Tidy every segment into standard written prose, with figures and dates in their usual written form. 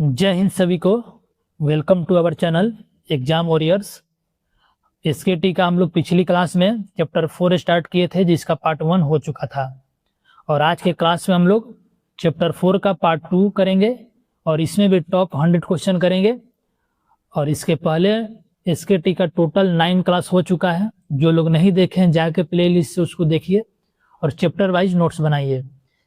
जय हिंद सभी को। Welcome to our channel exam warriors. SKT का हम लोग पिछली क्लास में चैप्टर 4 स्टार्ट किए थे, जिसका पार्ट 1 हो चुका था, और आज के क्लास में हम लोग चैप्टर 4 का पार्ट 2 करेंगे और इसमें भी टॉप 100 क्वेश्चन करेंगे। और इसके पहले एसकेटी का टोटल 9 क्लास हो चुका है। जो लोग नहीं देखे हैं जाके प्ले लिस्ट से उसको देखिए और चैप्टर वाइज नोट्स बनाइए।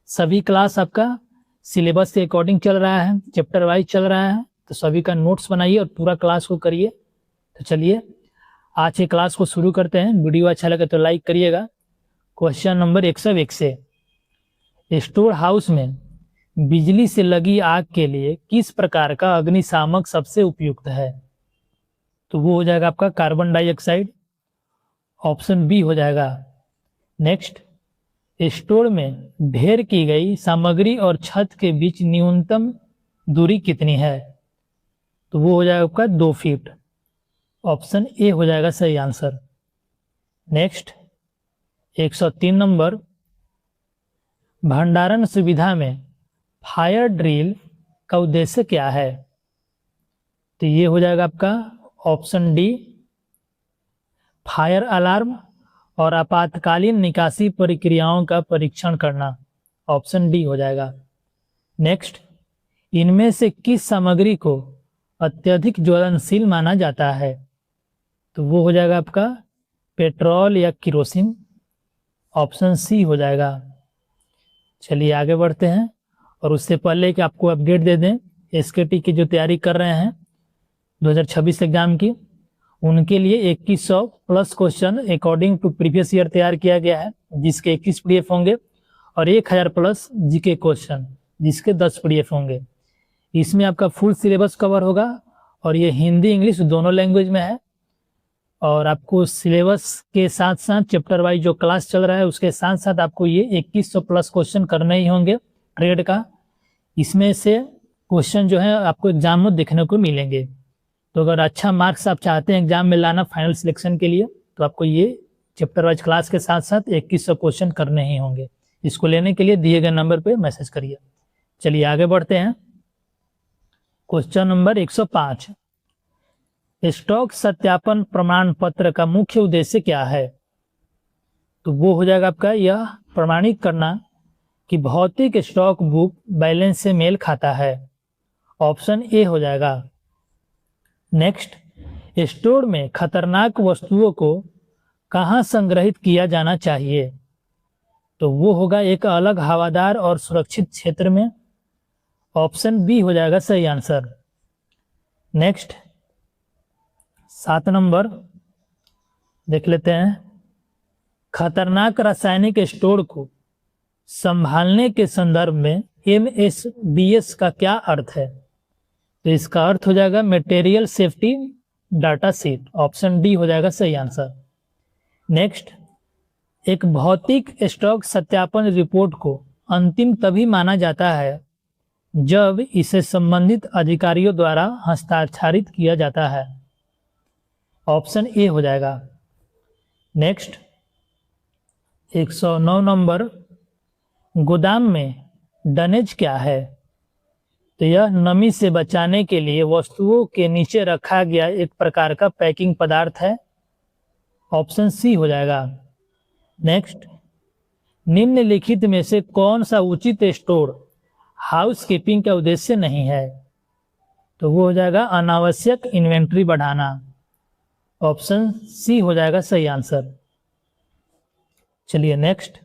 सभी क्लास आपका सिलेबस के अकॉर्डिंग चल रहा है, चैप्टर वाइज चल रहा है, तो सभी का नोट्स बनाइए और पूरा क्लास को करिए। तो चलिए आज के क्लास को शुरू करते हैं। वीडियो अच्छा लगे तो लाइक करिएगा। क्वेश्चन नंबर 101 से, स्टोर हाउस में बिजली से लगी आग के लिए किस प्रकार का अग्निशामक सबसे उपयुक्त है? तो वो हो जाएगा आपका कार्बन डाइऑक्साइड, ऑप्शन बी हो जाएगा। नेक्स्ट, स्टोर में ढेर की गई सामग्री और छत के बीच न्यूनतम दूरी कितनी है? तो वो हो जाएगा आपका 2 फीट, ऑप्शन ए हो जाएगा सही आंसर। नेक्स्ट, 103 नंबर, भंडारण सुविधा में फायर ड्रिल का उद्देश्य क्या है? तो ये हो जाएगा आपका ऑप्शन डी, फायर अलार्म और आपातकालीन निकासी प्रक्रियाओं का परीक्षण करना, ऑप्शन डी हो जाएगा। नेक्स्ट, इनमें से किस सामग्री को अत्यधिक ज्वलनशील माना जाता है? तो वो हो जाएगा आपका पेट्रोल या किरोसिन, ऑप्शन सी हो जाएगा। चलिए आगे बढ़ते हैं, और उससे पहले कि आपको अपडेट दे दें, एसकेटी की जो तैयारी कर रहे हैं 2026 एग्जाम की, उनके लिए 2100 plus question according to previous year तैयार किया गया है, जिसके 21 पीडीएफ होंगे, और 1000 प्लस जीके क्वेश्चन जिसके 10 पीडीएफ होंगे। इसमें आपका फुल सिलेबस कवर होगा, और ये हिंदी इंग्लिश दोनों लैंग्वेज में है। और आपको सिलेबस के साथ साथ चैप्टर वाइज जो क्लास चल रहा है उसके साथ साथ आपको ये 2100 प्लस क्वेश्चन करने ही होंगे ट्रेड का। इसमें से क्वेश्चन जो है आपको एग्जाम में देखने को मिलेंगे। तो अगर अच्छा मार्क्स आप चाहते हैं एग्जाम में लाना फाइनल सिलेक्शन के लिए, तो आपको ये चैप्टर वाइज क्लास के साथ साथ 2100 क्वेश्चन करने ही होंगे। इसको लेने के लिए दिए गए नंबर पे मैसेज करिए। चलिए आगे बढ़ते हैं। क्वेश्चन नंबर 105, स्टॉक सत्यापन प्रमाण पत्र का मुख्य उद्देश्य क्या है? तो वो हो जाएगा आपका यह प्रमाणित करना कि भौतिक स्टॉक बुक बैलेंस से मेल खाता है, ऑप्शन ए हो जाएगा। नेक्स्ट, स्टोर में खतरनाक वस्तुओं को कहाँ संग्रहित किया जाना चाहिए? तो वो होगा एक अलग हवादार और सुरक्षित क्षेत्र में, ऑप्शन बी हो जाएगा सही आंसर। नेक्स्ट, 7 नंबर देख लेते हैं। खतरनाक रासायनिक स्टोर को संभालने के संदर्भ में MSDS का क्या अर्थ है? तो इसका अर्थ हो जाएगा material safety data sheet, option D हो जाएगा सही आंसर। नेक्स्ट, एक भौतिक स्टॉक सत्यापन रिपोर्ट को अंतिम तभी माना जाता है जब इसे संबंधित अधिकारियों द्वारा हस्ताक्षरित किया जाता है, ऑप्शन ए हो जाएगा। नेक्स्ट, 109 नंबर, गोदाम में डनेज क्या है? तो यह नमी से बचाने के लिए वस्तुओं के नीचे रखा गया एक प्रकार का पैकिंग पदार्थ है, ऑप्शन सी हो जाएगा। नेक्स्ट, निम्नलिखित में से कौन सा उचित स्टोर हाउस कीपिंग का उद्देश्य नहीं है? तो वो हो जाएगा अनावश्यक इन्वेंट्री बढ़ाना, ऑप्शन सी हो जाएगा सही आंसर। चलिए next,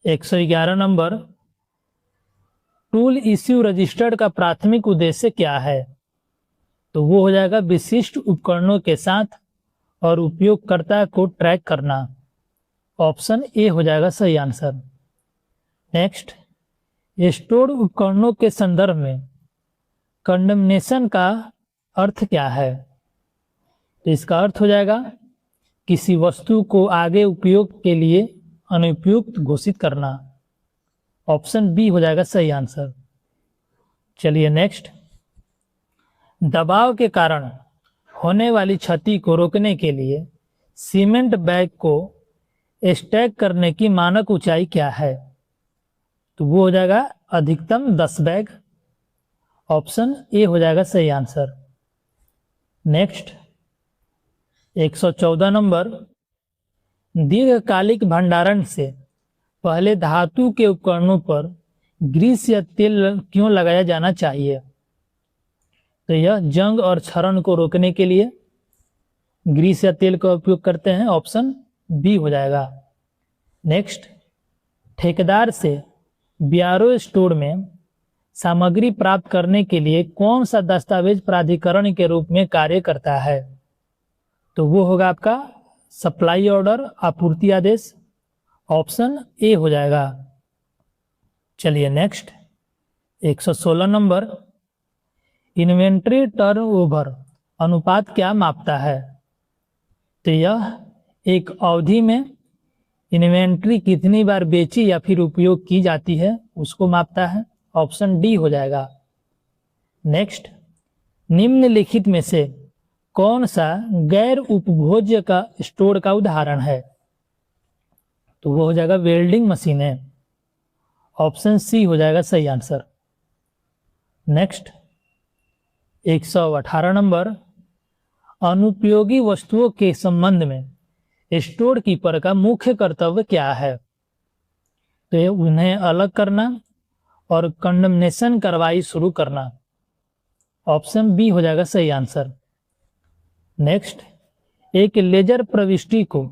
111 number, tool issue registered का प्राथमिक उद्देश्य क्या है? तो वो हो जाएगा विशिष्ट उपकरणों के साथ और उपयोगकर्ता को ट्रैक करना, ऑप्शन ए हो जाएगा सही आंसर। नेक्स्ट, स्टोर उपकरणों के संदर्भ में कंडमनेशन का अर्थ क्या है? तो इसका अर्थ हो जाएगा किसी वस्तु को आगे उपयोग के लिए अनुपयुक्त घोषित करना, ऑप्शन बी हो जाएगा सही आंसर। चलिए नेक्स्ट, दबाव के कारण होने वाली क्षति को रोकने के लिए सीमेंट बैग को स्टैक करने की मानक ऊंचाई क्या है? तो वो हो जाएगा अधिकतम 10 बैग, ऑप्शन ए हो जाएगा सही आंसर। नेक्स्ट 114 नंबर, दीर्घकालिक भंडारण से पहले धातु के उपकरणों पर ग्रीस या तेल क्यों लगाया जाना चाहिए? तो यह जंग और क्षरण को रोकने के लिए ग्रीस या तेल का उपयोग करते हैं, ऑप्शन बी हो जाएगा। नेक्स्ट, ठेकेदार से बीआरओ स्टोर में सामग्री प्राप्त करने के लिए कौन सा दस्तावेज प्राधिकरण के रूप में कार्य करता है? तो वो होगा आपका सप्लाई ऑर्डर, आपूर्ति आदेश, ऑप्शन ए हो जाएगा। चलिए नेक्स्ट 116 नंबर, इन्वेंट्री टर्नओवर अनुपात क्या मापता है? तो यह एक अवधि में इन्वेंट्री कितनी बार बेची या फिर उपयोग की जाती है उसको मापता है, ऑप्शन डी हो जाएगा। नेक्स्ट, निम्नलिखित में से कौन सा गैर उपभोज्य का स्टोर का उदाहरण है? तो वो हो जाएगा वेल्डिंग मशीनें, ऑप्शन सी हो जाएगा सही आंसर। नेक्स्ट 118 नंबर, अनुपयोगी वस्तुओं के संबंध में स्टोर कीपर का मुख्य कर्तव्य क्या है? तो ये उन्हें अलग करना और कंडमनेशन कार्रवाई शुरू करना, ऑप्शन बी हो जाएगा सही आंसर। नेक्स्ट, एक लेजर प्रविष्टि को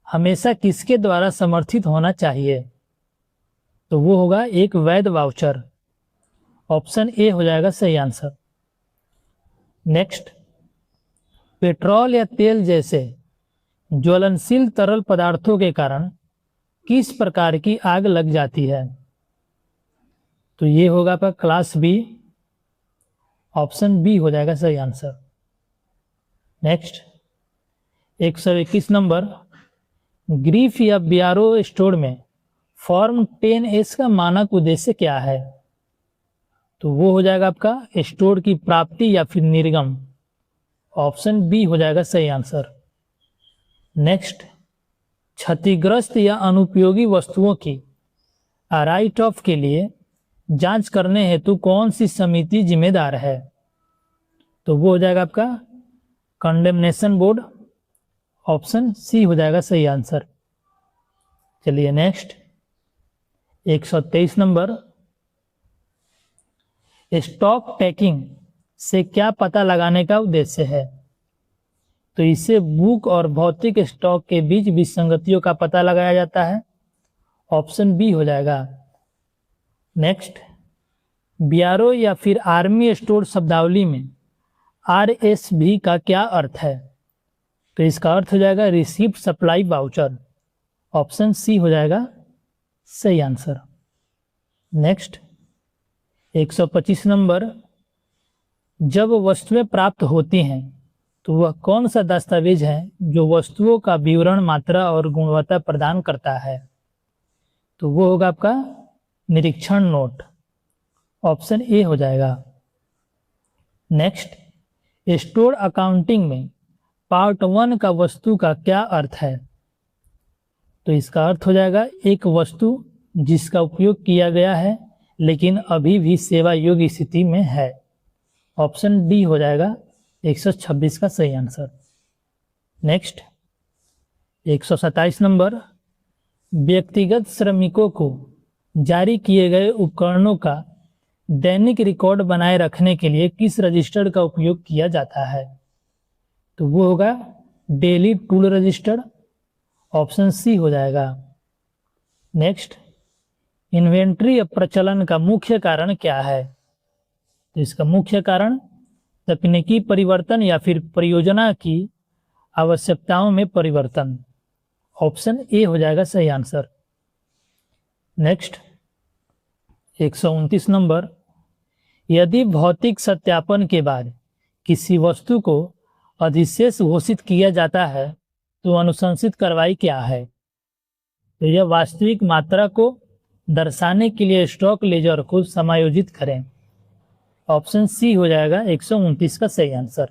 हमेशा किसके द्वारा समर्थित होना चाहिए? तो वो होगा एक वैध वाउचर, ऑप्शन ए हो जाएगा सही आंसर। नेक्स्ट, पेट्रोल या तेल जैसे ज्वलनशील तरल पदार्थों के कारण किस प्रकार की आग लग जाती है? तो ये होगा आपका क्लास बी, ऑप्शन बी हो जाएगा सही आंसर। नेक्स्ट 121 नंबर, ग्रीफ या बीआरओ स्टोर में फॉर्म 10S का मानक उद्देश्य क्या है? तो वो हो जाएगा आपका स्टोर की प्राप्ति या फिर निर्गम, ऑप्शन बी हो जाएगा सही आंसर। नेक्स्ट, क्षतिग्रस्त या अनुपयोगी वस्तुओं की राइट ऑफ के लिए जांच करने हेतु कौन सी समिति जिम्मेदार है? तो वो हो जाएगा आपका कंडेमनेशन बोर्ड, ऑप्शन सी हो जाएगा सही आंसर। चलिए नेक्स्ट 123 नंबर, स्टॉक टेकिंग से क्या पता लगाने का उद्देश्य है? तो इससे बुक और भौतिक स्टॉक के बीच विसंगतियों का पता लगाया जाता है, ऑप्शन बी हो जाएगा। नेक्स्ट, बीआरओ या फिर आर्मी स्टोर शब्दावली में आरएसवी का क्या अर्थ है? तो इसका अर्थ हो जाएगा receipt supply voucher, option C हो जाएगा सही आंसर। नेक्स्ट 125 नंबर, जब वस्तुएं प्राप्त होती हैं तो वह कौन सा दस्तावेज है जो वस्तुओं का विवरण, मात्रा और गुणवत्ता प्रदान करता है? तो वो होगा आपका निरीक्षण नोट, ऑप्शन ए हो जाएगा। नेक्स्ट, स्टोर अकाउंटिंग में पार्ट 1 का वस्तु का क्या अर्थ है? तो इसका अर्थ हो जाएगा एक वस्तु जिसका उपयोग किया गया है लेकिन अभी भी सेवा योग्य स्थिति में है, ऑप्शन डी हो जाएगा 126 का सही आंसर। नेक्स्ट 127 नंबर, व्यक्तिगत श्रमिकों को जारी किए गए उपकरणों का दैनिक रिकॉर्ड बनाए रखने के लिए किस रजिस्टर का उपयोग किया जाता है? तो वो होगा daily tool register, option C हो जाएगा। नेक्स्ट, इन्वेंट्री प्रचलन का मुख्य कारण क्या है? तो इसका मुख्य कारण तकनीकी परिवर्तन या फिर परियोजना की आवश्यकताओं में परिवर्तन, ऑप्शन ए हो जाएगा सही आंसर। नेक्स्ट 129 नंबर, यदि भौतिक सत्यापन के बाद किसी वस्तु को अधिशेष घोषित किया जाता है तो अनुशंसित कार्रवाई क्या है? तो यह वास्तविक मात्रा को दर्शाने के लिए स्टॉक लेजर को समायोजित करें, ऑप्शन सी हो जाएगा 129 का सही आंसर।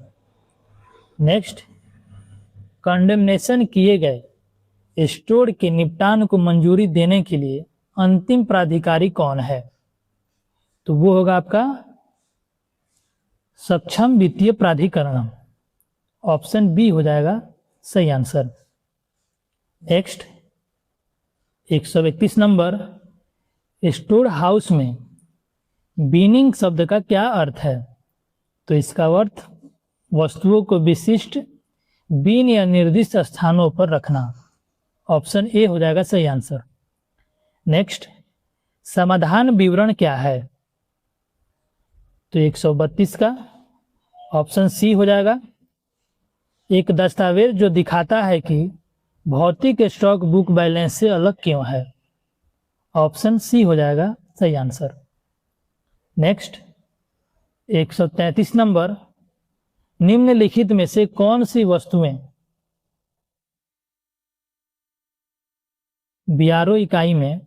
नेक्स्ट, कंडेमनेशन किए गए स्टोर के निपटान को मंजूरी देने के लिए अंतिम प्राधिकारी कौन है? तो वो होगा आपका सक्षम वित्तीय प्राधिकरण, ऑप्शन बी हो जाएगा सही answer. Next 131 number, store house में बीनिंग शब्द का क्या अर्थ है? तो इसका अर्थ वस्तुओं को विशिष्ट बीन या निर्दिष्ट स्थानों पर रखना, ऑप्शन ए हो जाएगा सही आंसर। नेक्स्ट, समाधान विवरण क्या है? तो 132 का ऑप्शन सी हो जाएगा, एक दस्तावेज जो दिखाता है कि भौतिक स्टॉक बुक बैलेंस से अलग क्यों है, ऑप्शन सी हो जाएगा सही आंसर। नेक्स्ट 133 नंबर, निम्नलिखित में से कौन सी वस्तुएं बीआरओ इकाई में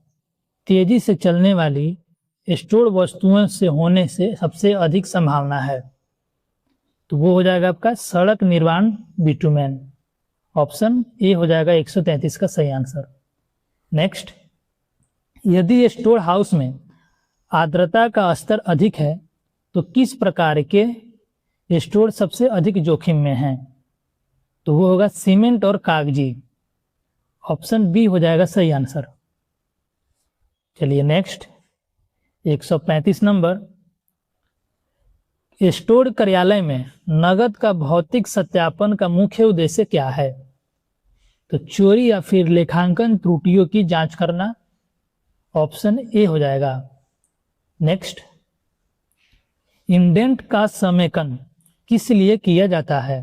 तेजी से चलने वाली स्टोर वस्तुओं से होने से सबसे अधिक संभावना है? तो वो हो जाएगा आपका सड़क निर्माण बिटुमेन, ऑप्शन ए हो जाएगा 133 का सही आंसर। नेक्स्ट, यदि स्टोर हाउस में आर्द्रता का स्तर अधिक है तो किस प्रकार के स्टोर सबसे अधिक जोखिम में हैं? तो वो होगा सीमेंट और कागजी, ऑप्शन बी हो जाएगा सही आंसर। चलिए नेक्स्ट 135 नंबर, स्टोर कार्यालय में नकद का भौतिक सत्यापन का मुख्य उद्देश्य क्या है? तो चोरी या फिर लेखांकन त्रुटियों की जांच करना, ऑप्शन ए हो जाएगा। नेक्स्ट, इंडेंट का समेकन किस लिए किया जाता है?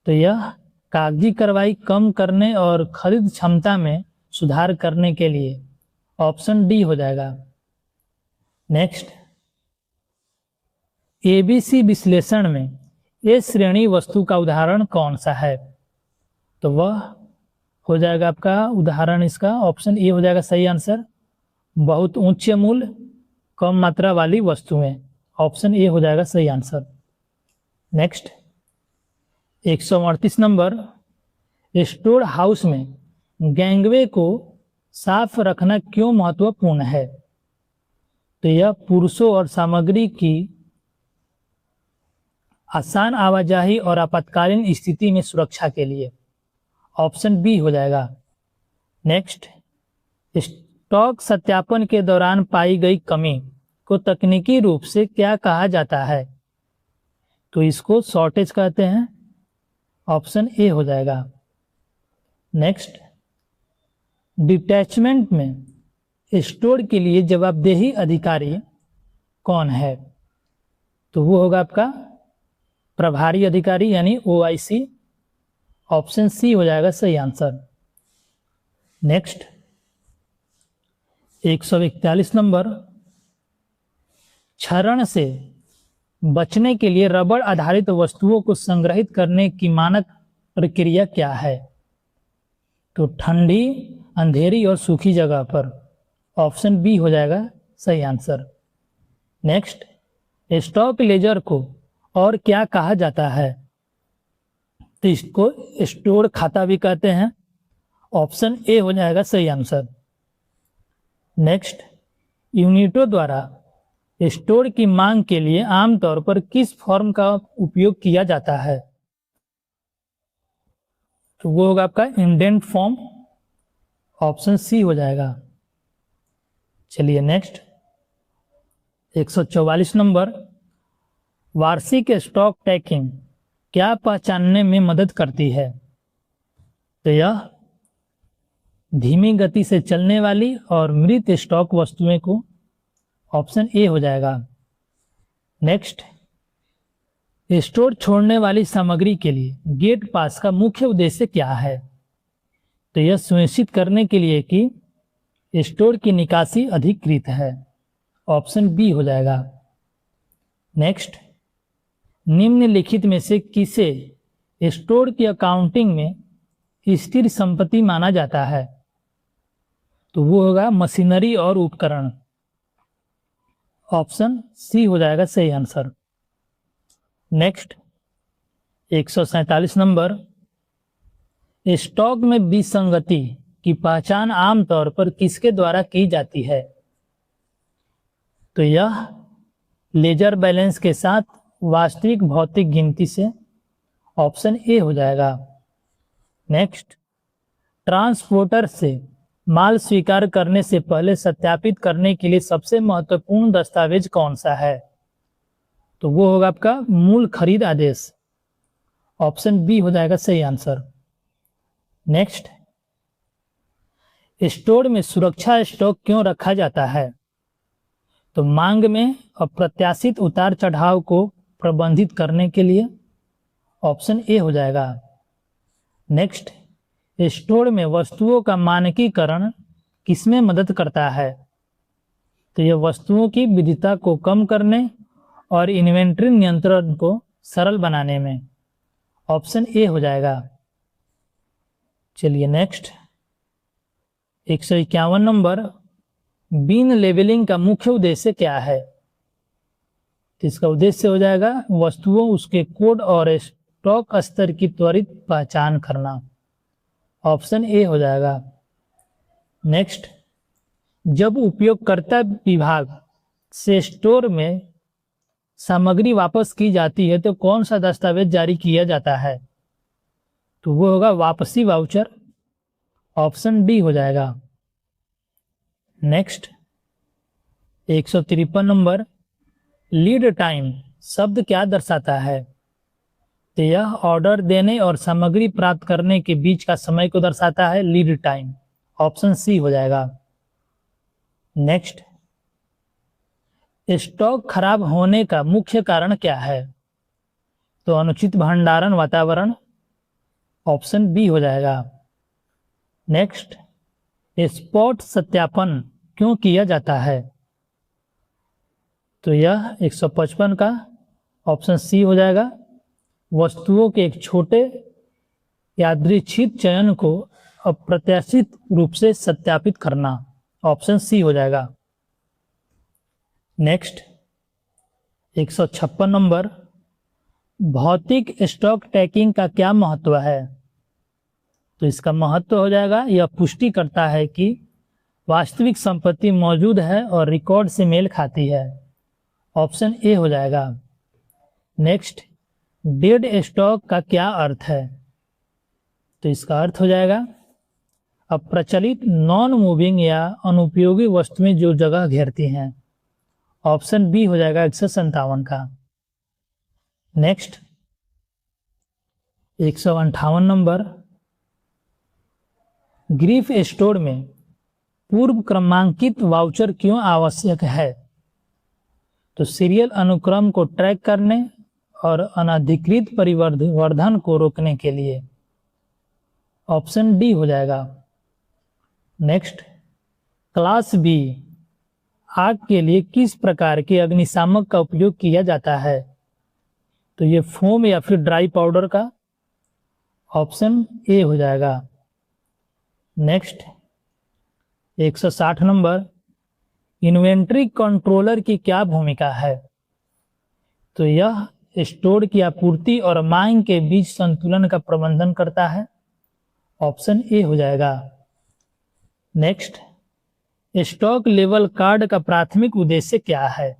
तो यह कागजी कार्रवाई कम करने और खरीद क्षमता में सुधार करने के लिए, ऑप्शन डी हो जाएगा। नेक्स्ट, एबीसी विश्लेषण में ए श्रेणी वस्तु का उदाहरण कौन सा है? तो वह हो जाएगा आपका उदाहरण इसका ऑप्शन ए हो जाएगा सही आंसर, बहुत उच्च मूल्य कम मात्रा वाली वस्तुएं, ऑप्शन ए हो जाएगा सही answer. Next 138 number, store house में गैंगवे को साफ रखना क्यों महत्वपूर्ण है? तो यह पुरुषों और सामग्री की आसान आवाजाही और आपातकालीन स्थिति में सुरक्षा के लिए, ऑप्शन बी हो जाएगा। नेक्स्ट, स्टॉक सत्यापन के दौरान पाई गई कमी को तकनीकी रूप से क्या कहा जाता है? तो इसको शॉर्टेज कहते हैं, ऑप्शन ए हो जाएगा। नेक्स्ट, डिटैचमेंट में स्टोर के लिए जवाबदेही अधिकारी कौन है? तो वो होगा आपका प्रभारी अधिकारी यानी ओआईसी, ऑप्शन सी हो जाएगा सही आंसर। नेक्स्ट 141 नंबर, क्षरण से बचने के लिए रबड़ आधारित वस्तुओं को संग्रहित करने की मानक प्रक्रिया क्या है? तो ठंडी, अंधेरी और सूखी जगह पर, ऑप्शन बी हो जाएगा सही आंसर। नेक्स्ट, स्टॉक लेजर को और क्या कहा जाता है? तो इसको स्टोर खाता भी कहते हैं, ऑप्शन ए हो जाएगा सही आंसर। नेक्स्ट, यूनिटों द्वारा स्टोर की मांग के लिए आमतौर पर किस फॉर्म का उपयोग किया जाता है? तो वो होगा आपका इंडेंट फॉर्म, ऑप्शन सी हो जाएगा। चलिए नेक्स्ट 144 नंबर, वार्षिक स्टॉक टेकिंग क्या पहचानने में मदद करती है? तो यह धीमी गति से चलने वाली और मृत स्टॉक वस्तुएं को, ऑप्शन ए हो जाएगा। नेक्स्ट, स्टोर छोड़ने वाली सामग्री के लिए गेट पास का मुख्य उद्देश्य क्या है? तो यह सुनिश्चित करने के लिए कि स्टोर की निकासी अधिकृत है, ऑप्शन बी हो जाएगा। नेक्स्ट, निम्नलिखित में से किसे स्टोर की अकाउंटिंग में स्थिर संपत्ति माना जाता है? तो वो होगा मशीनरी और उपकरण, ऑप्शन सी हो जाएगा सही आंसर। नेक्स्ट 147 नंबर, स्टॉक में विसंगति की पहचान आमतौर पर किसके द्वारा की जाती है? तो यह लेजर बैलेंस के साथ वास्तविक भौतिक गिनती से, ऑप्शन ए हो जाएगा। नेक्स्ट, ट्रांसपोर्टर से माल स्वीकार करने से पहले सत्यापित करने के लिए सबसे महत्वपूर्ण दस्तावेज कौन सा है? तो वो होगा आपका मूल खरीद आदेश, ऑप्शन बी हो जाएगा सही आंसर। नेक्स्ट, स्टोर में सुरक्षा स्टॉक क्यों रखा जाता है? तो मांग में अप्रत्याशित उतार चढ़ाव को प्रबंधित करने के लिए, ऑप्शन ए हो जाएगा। नेक्स्ट, स्टोर में वस्तुओं का मानकीकरण किसमें मदद करता है? तो यह वस्तुओं की विविधता को कम करने और इन्वेंट्री नियंत्रण को सरल बनाने में, ऑप्शन ए हो जाएगा। चलिए नेक्स्ट, 151 नंबर, बिन लेबलिंग का मुख्य उद्देश्य क्या है? तो इसका उद्देश्य हो जाएगा वस्तुओं, उसके कोड और स्टॉक स्तर की त्वरित पहचान करना, ऑप्शन ए हो जाएगा। नेक्स्ट, जब उपयोगकर्ता विभाग से स्टोर में सामग्री वापस की जाती है तो कौन सा दस्तावेज जारी किया जाता है? तो वो होगा वापसी वाउचर, ऑप्शन डी हो जाएगा। नेक्स्ट, 153 नंबर, लीड टाइम शब्द क्या दर्शाता है? तो यह ऑर्डर देने और सामग्री प्राप्त करने के बीच का समय को दर्शाता है, लीड टाइम, ऑप्शन सी हो जाएगा। नेक्स्ट, स्टॉक खराब होने का मुख्य कारण क्या है? तो अनुचित भंडारण वातावरण, ऑप्शन बी हो जाएगा। नेक्स्ट, स्पॉट सत्यापन क्यों किया जाता है? तो यह 155 का ऑप्शन सी हो जाएगा। वस्तुओं के एक छोटे यादृच्छिक चयन को अप्रत्याशित रूप से सत्यापित करना, ऑप्शन सी हो जाएगा। नेक्स्ट, 156 नंबर, भौतिक स्टॉक टैगिंग का क्या महत्व है? तो इसका महत्व हो जाएगा यह पुष्टि करता है कि वास्तविक संपत्ति मौजूद है और रिकॉर्ड से मेल खाती है, ऑप्शन ए हो जाएगा। नेक्स्ट, डेड स्टॉक का क्या अर्थ है? तो इसका अर्थ हो जाएगा अप्रचलित, नॉन मूविंग या अनुपयोगी वस्तुएं जो जगह घेरती हैं, ऑप्शन बी हो जाएगा 157 का। नेक्स्ट, 158 नंबर, ग्रीफ स्टोर में पूर्व क्रमांकित वाउचर क्यों आवश्यक है? तो सीरियल अनुक्रम को ट्रैक करने और अनधिकृत परिवर्धन को रोकने के लिए, ऑप्शन डी हो जाएगा। नेक्स्ट, क्लास बी आग के लिए किस प्रकार के अग्निशामक का उपयोग किया जाता है? तो ये फोम या फिर ड्राई पाउडर का, ऑप्शन ए हो जाएगा। नेक्स्ट, 160 नंबर, इन्वेंट्री कंट्रोलर की क्या भूमिका है? तो यह स्टोर की आपूर्ति और मांग के बीच संतुलन का प्रबंधन करता है, ऑप्शन ए हो जाएगा। नेक्स्ट, स्टॉक लेवल कार्ड का प्राथमिक उद्देश्य क्या है?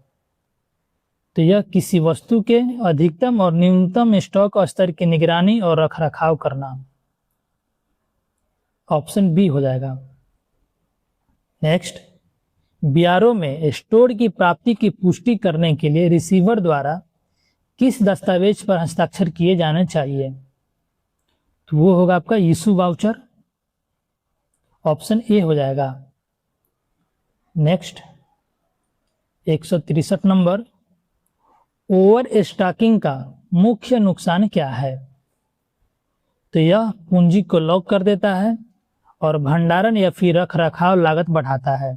तो यह किसी वस्तु के अधिकतम और न्यूनतम स्टॉक स्तर की निगरानी और रखरखाव करना, ऑप्शन बी हो जाएगा। नेक्स्ट, बीआरओ में स्टोर की प्राप्ति की पुष्टि करने के लिए रिसीवर द्वारा किस दस्तावेज पर हस्ताक्षर किए जाने चाहिए? तो वो होगा आपका इशू वाउचर, ऑप्शन ए हो जाएगा। नेक्स्ट, 163 नंबर, ओवर स्टॉकिंग का मुख्य नुकसान क्या है? तो यह पूंजी को लॉक कर देता है और भंडारण या फिर रखरखाव लागत बढ़ाता है,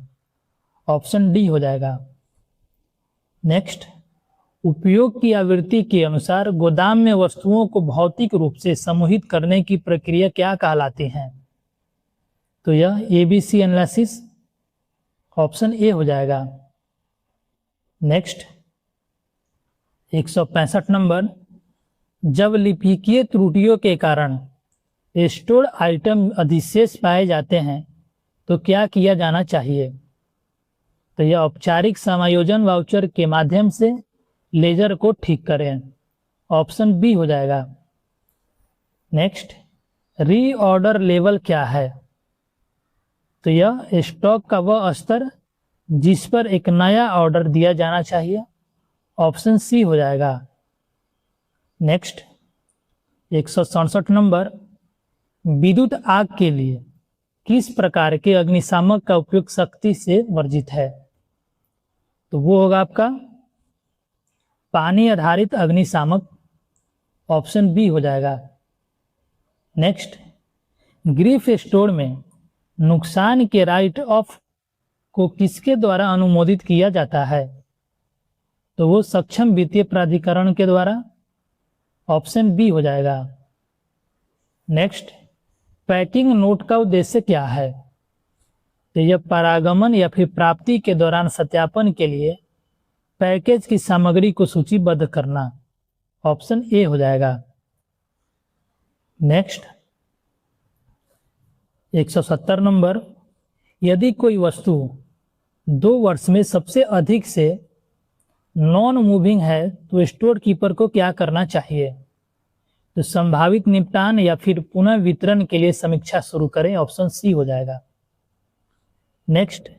ऑप्शन डी हो जाएगा। नेक्स्ट, उपयोग की आवृत्ति के अनुसार गोदाम में वस्तुओं को भौतिक रूप से समूहित करने की प्रक्रिया क्या कहलाती है? तो यह एबीसी एनालिसिस, ऑप्शन ए हो जाएगा। नेक्स्ट, 165 नंबर, जब लिपिकीय त्रुटियों के कारण स्टोर आइटम अधिशेष पाए जाते हैं तो क्या किया जाना चाहिए? तो यह औपचारिक समायोजन वाउचर के माध्यम से लेजर को ठीक करें। ऑप्शन बी हो जाएगा। नेक्स्ट, रीऑर्डर लेवल क्या है? तो यह स्टॉक का वह स्तर जिस पर एक नया ऑर्डर दिया जाना चाहिए। ऑप्शन सी हो जाएगा। नेक्स्ट, 167 नंबर, विद्युत आग के लिए किस प्रकार के अग्निशामक का उपयोग सख्ती से वर्जित है? तो वो होगा आपका पानी आधारित अग्निशामक। ऑप्शन बी हो जाएगा। नेक्स्ट, गिफ्ट स्टोर में नुकसान के राइट ऑफ को किसके द्वारा अनुमोदित किया जाता है? तो वो सक्षम वित्तीय प्राधिकरण के द्वारा। ऑप्शन बी हो जाएगा। नेक्स्ट, पैकिंग नोट का उद्देश्य क्या है? तो यह पारागमन या फिर प्राप्ति के दौरान सत्यापन के लिए पैकेज की सामग्री को सूचीबद्ध करना। ऑप्शन ए हो जाएगा। नेक्स्ट, 170 नंबर, यदि कोई वस्तु 2 वर्ष में सबसे अधिक से नॉन मूविंग है तो स्टोर कीपर को क्या करना चाहिए? तो संभावित निपटान या फिर पुनः वितरण के लिए समीक्षा शुरू करें। ऑप्शन सी हो जाएगा। नेक्स्ट,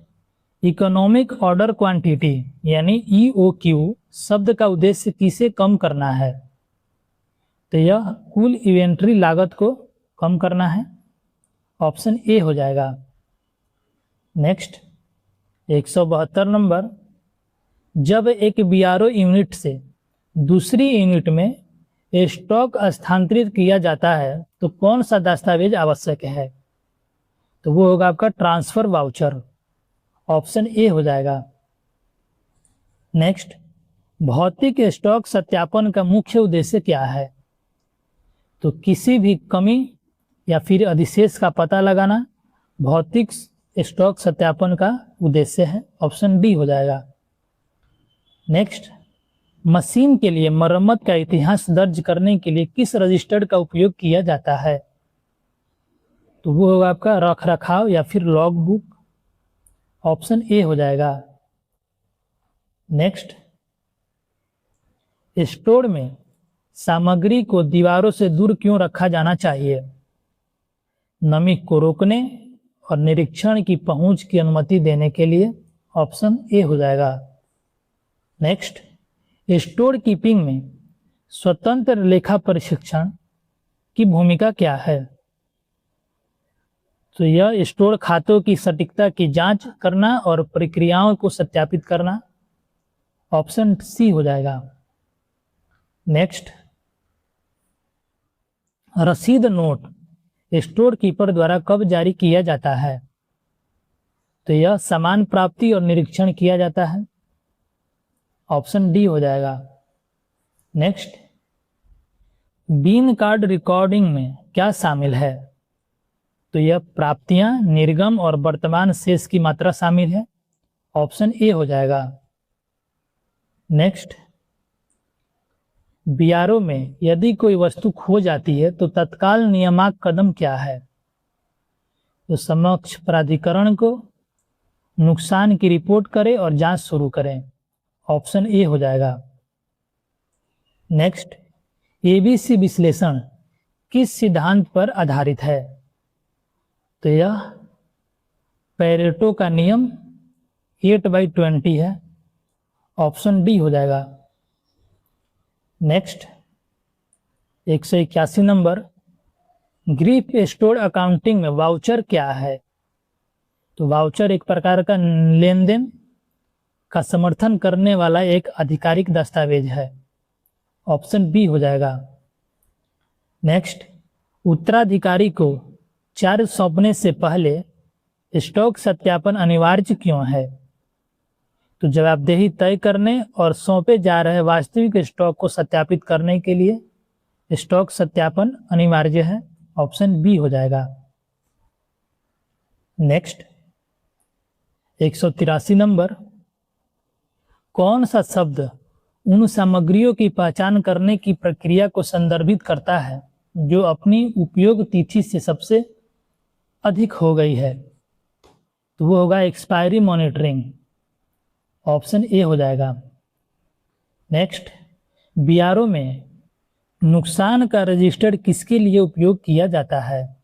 इकोनॉमिक ऑर्डर क्वांटिटी यानी ईओक्यू शब्द का उद्देश्य किसे कम करना है? तो यह कुल इन्वेंट्री लागत को कम करना है। ऑप्शन ए हो जाएगा। नेक्स्ट, 172 नंबर, जब एक बीआरओ यूनिट से दूसरी यूनिट में स्टॉक स्थानांतरित किया जाता है तो कौन सा दस्तावेज आवश्यक है? तो वो होगा आपका ट्रांसफर वाउचर। ऑप्शन ए हो जाएगा। नेक्स्ट, भौतिक स्टॉक सत्यापन का मुख्य उद्देश्य क्या है? तो किसी भी कमी या फिर अधिशेष का पता लगाना भौतिक स्टॉक सत्यापन का उद्देश्य है। ऑप्शन डी हो जाएगा। नेक्स्ट, मशीन के लिए मरम्मत का इतिहास दर्ज करने के लिए किस रजिस्टर का उपयोग किया जाता है? तो वो होगा आपका रखरखाव या फिर लॉग बुक। ऑप्शन ए हो जाएगा। नेक्स्ट, स्टोर में सामग्री को दीवारों से दूर क्यों रखा जाना चाहिए? नमी को रोकने और निरीक्षण की पहुंच की अनुमति देने के लिए। ऑप्शन ए हो जाएगा। नेक्स्ट, स्टोर कीपिंग में स्वतंत्र लेखा परीक्षण की भूमिका क्या है? तो यह स्टोर खातों की सटीकता की जांच करना और प्रक्रियाओं को सत्यापित करना। ऑप्शन सी हो जाएगा। नेक्स्ट, रसीद नोट स्टोर कीपर द्वारा कब जारी किया जाता है? तो यह सामान प्राप्ति और निरीक्षण किया जाता है। ऑप्शन डी हो जाएगा। नेक्स्ट, बीन कार्ड रिकॉर्डिंग में क्या शामिल है? तो यह प्राप्तियां, निर्गम और वर्तमान शेष की मात्रा शामिल है। ऑप्शन ए हो जाएगा। नेक्स्ट, बीआरओ में यदि कोई वस्तु खो जाती है तो तत्काल नियामक कदम क्या है? तो समक्ष प्राधिकरण को नुकसान की रिपोर्ट करें और जांच शुरू करें। ऑप्शन ए हो जाएगा। नेक्स्ट, एबीसी विश्लेषण किस सिद्धांत पर आधारित है? तो यह पेरेटो का नियम 8/20 है। ऑप्शन डी हो जाएगा। Next, 181 number, gift store accounting में वाउचर क्या है? तो वाउचर एक प्रकार का लेन देन का समर्थन करने वाला एक आधिकारिक दस्तावेज है। ऑप्शन बी हो जाएगा। नेक्स्ट, उत्तराधिकारी को चार्ज सौंपने से पहले स्टॉक सत्यापन अनिवार्य क्यों है? तो जवाबदेही तय करने और सौंपे जा रहे वास्तविक स्टॉक को सत्यापित करने के लिए स्टॉक सत्यापन अनिवार्य है। ऑप्शन बी हो जाएगा। नेक्स्ट, 183 नंबर, कौन सा शब्द उन सामग्रियों की पहचान करने की प्रक्रिया को संदर्भित करता है जो अपनी उपयोग तिथि से सबसे अधिक हो गई है? तो वो होगा एक्सपायरी मॉनिटरिंग। ऑप्शन ए हो जाएगा। नेक्स्ट, बीआरओ में नुकसान का रजिस्टर किसके लिए उपयोग किया जाता है?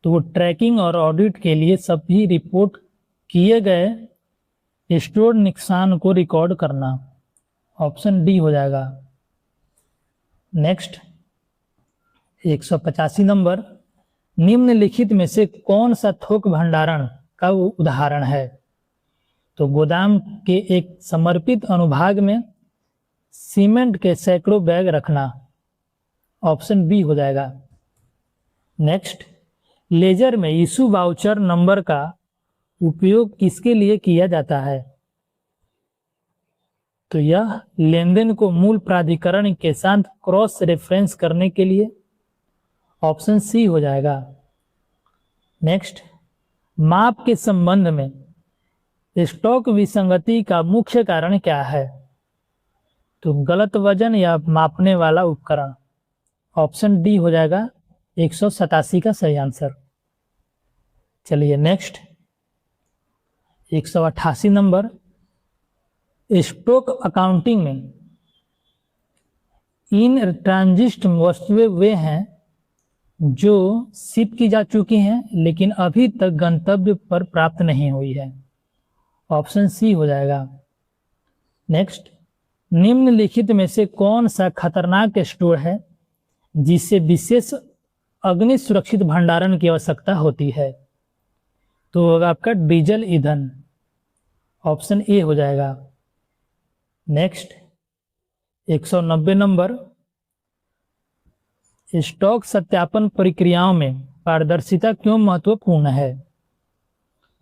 तो वो ट्रैकिंग और ऑडिट के लिए सभी रिपोर्ट किए गए स्टोर नुकसान को रिकॉर्ड करना। ऑप्शन डी हो जाएगा। नेक्स्ट, 185 नंबर, निम्नलिखित में से कौन सा थोक भंडारण का उदाहरण है? तो गोदाम के एक समर्पित अनुभाग में सीमेंट के सैकड़ों बैग रखना। ऑप्शन बी हो जाएगा। नेक्स्ट, लेजर में इशू वाउचर नंबर का उपयोग किसके लिए किया जाता है? तो यह लेनदेन को मूल प्राधिकरण के साथ क्रॉस रेफरेंस करने के लिए। ऑप्शन सी हो जाएगा। नेक्स्ट, माप के संबंध में स्टॉक विसंगति का मुख्य कारण क्या है? तो गलत वजन या मापने वाला उपकरण। ऑप्शन डी हो जाएगा 187 का सही आंसर। चलिए नेक्स्ट, 188 नंबर, स्टॉक अकाउंटिंग में इन ट्रांजिट वस्तुएं वे हैं जो शिप की जा चुकी हैं लेकिन अभी तक गंतव्य पर प्राप्त नहीं हुई है। ऑप्शन सी हो जाएगा। नेक्स्ट, निम्नलिखित में से कौन सा खतरनाक स्टोर है जिसे विशेष अग्नि सुरक्षित भंडारण की आवश्यकता होती है? तो होगा आपका डीजल ईंधन। ऑप्शन ए हो जाएगा। नेक्स्ट, 190 नंबर, स्टॉक सत्यापन प्रक्रियाओं में पारदर्शिता क्यों महत्वपूर्ण है?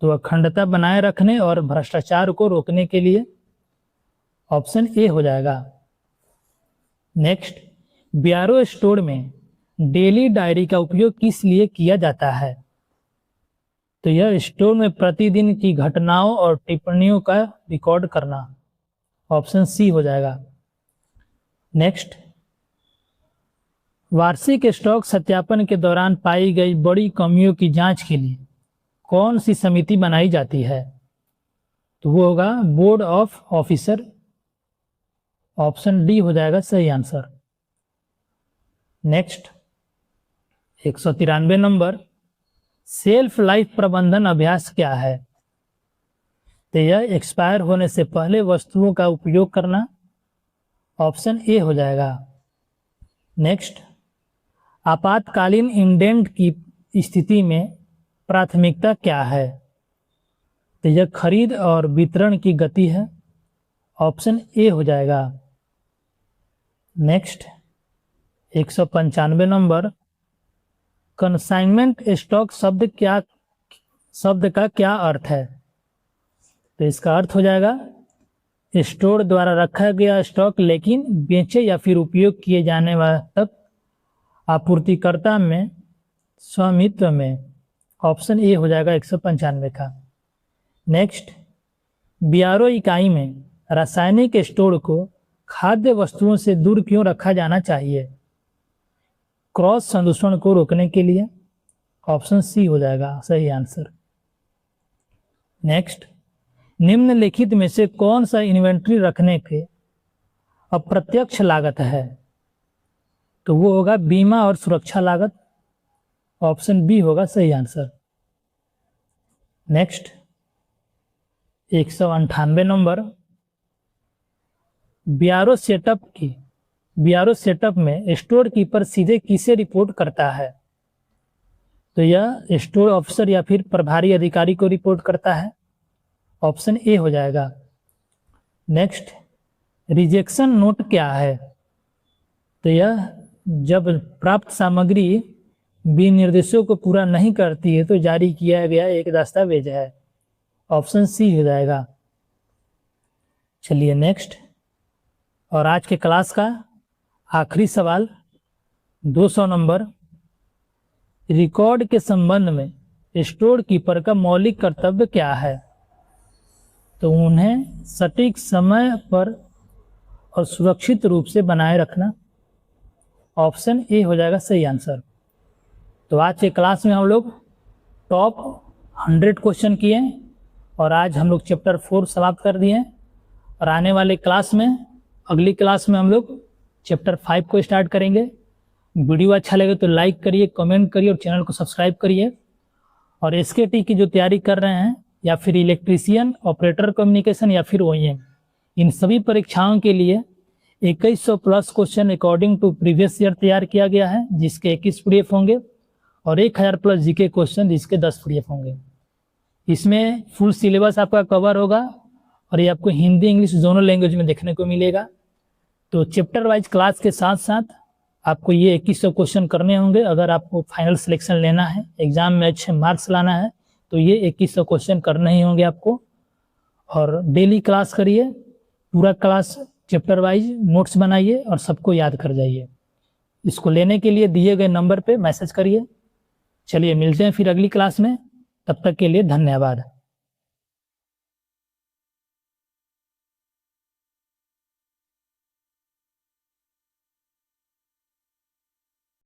तो अखंडता बनाए रखने और भ्रष्टाचार को रोकने के लिए। ऑप्शन ए हो जाएगा। नेक्स्ट, बीआरओ स्टोर में डेली डायरी का उपयोग किस लिए किया जाता है? तो यह स्टोर में प्रतिदिन की घटनाओं और टिप्पणियों का रिकॉर्ड करना। ऑप्शन सी हो जाएगा। नेक्स्ट, वार्षिक स्टॉक सत्यापन के दौरान पाई गई बड़ी कमियों की जांच के लिए कौन सी समिति बनाई जाती है? तो वो होगा board of officer. Option D हो जाएगा सही answer. Next, 193 number, self life प्रबंधन अभ्यास क्या है? तो यह एक्सपायर होने से पहले वस्तुओं का उपयोग करना। ऑप्शन ए हो जाएगा। नेक्स्ट, आपातकालीन इंडेंट की स्थिति में प्राथमिकता क्या है? तो यह खरीद और वितरण की गति है। ऑप्शन ए हो जाएगा। नेक्स्ट, 195 नंबर, कंसाइनमेंट स्टॉक शब्द का क्या अर्थ है? तो इसका अर्थ हो जाएगा स्टोर द्वारा रखा गया स्टॉक लेकिन बेचे या फिर उपयोग किए जाने वाला तक आपूर्तिकर्ता में स्वामित्व में। ऑप्शन ए हो जाएगा 195 का। नेक्स्ट, बीआरओ इकाई में रासायनिक स्टोर को खाद्य वस्तुओं से दूर क्यों रखा जाना चाहिए? क्रॉस संदूषण को रोकने के लिए। ऑप्शन सी हो जाएगा सही आंसर। नेक्स्ट, निम्नलिखित में से कौन सा इन्वेंट्री रखने के अप्रत्यक्ष लागत है? तो वो होगा बीमा और सुरक्षा लागत। ऑप्शन बी होगा सही answer. Next, 198 number, BRO setup में स्टोर कीपर सीधे किसे रिपोर्ट करता है? तो यह स्टोर ऑफिसर या फिर प्रभारी अधिकारी को रिपोर्ट करता है। ऑप्शन ए हो जाएगा। नेक्स्ट, रिजेक्शन नोट क्या है? तो यह जब प्राप्त सामग्री विनिर्देशों को पूरा नहीं करती है तो जारी किया गया एक दस्तावेज है। ऑप्शन सी हो जाएगा। चलिए नेक्स्ट, और आज के क्लास का आखिरी सवाल 200 नंबर, रिकॉर्ड के संबंध में स्टोर कीपर का मौलिक कर्तव्य क्या है? तो उन्हें सटीक समय पर और सुरक्षित रूप से बनाए रखना। ऑप्शन ए हो जाएगा सही आंसर। तो आज के क्लास में हम लोग टॉप 100 क्वेश्चन किए और आज हम लोग चैप्टर 4 समाप्त कर दिए और आने वाले क्लास में अगली क्लास में हम लोग चैप्टर 5 को स्टार्ट करेंगे। वीडियो अच्छा लगे तो लाइक करिए, कमेंट करिए और चैनल को सब्सक्राइब करिए। और एसकेटी की जो तैयारी कर रहे हैं या फिर इलेक्ट्रीशियन, ऑपरेटर कम्युनिकेशन या फिर ओईएम, इन सभी परीक्षाओं के लिए 2100 plus question according to previous year तैयार किया गया है, जिसके 21 पीडीएफ होंगे और 1000 प्लस जीके क्वेश्चन जिसके 10 पीडीएफ होंगे। इसमें फुल सिलेबस आपका कवर होगा और ये आपको हिंदी इंग्लिश दोनों लैंग्वेज में देखने को मिलेगा। तो चैप्टर वाइज क्लास के साथ साथ आपको ये 2100 क्वेश्चन करने होंगे। अगर आपको फाइनल सिलेक्शन लेना है, एग्जाम में अच्छे मार्क्स लाना है, तो ये 2100 क्वेश्चन करने ही होंगे आपको। और डेली क्लास करिए, पूरा क्लास चैप्टर वाइज नोट्स बनाइए और सबको याद कर जाइए। इसको लेने के लिए दिए गए नंबर पे मैसेज करिए। चलिए मिलते हैं फिर अगली क्लास में, तब तक के लिए धन्यवाद।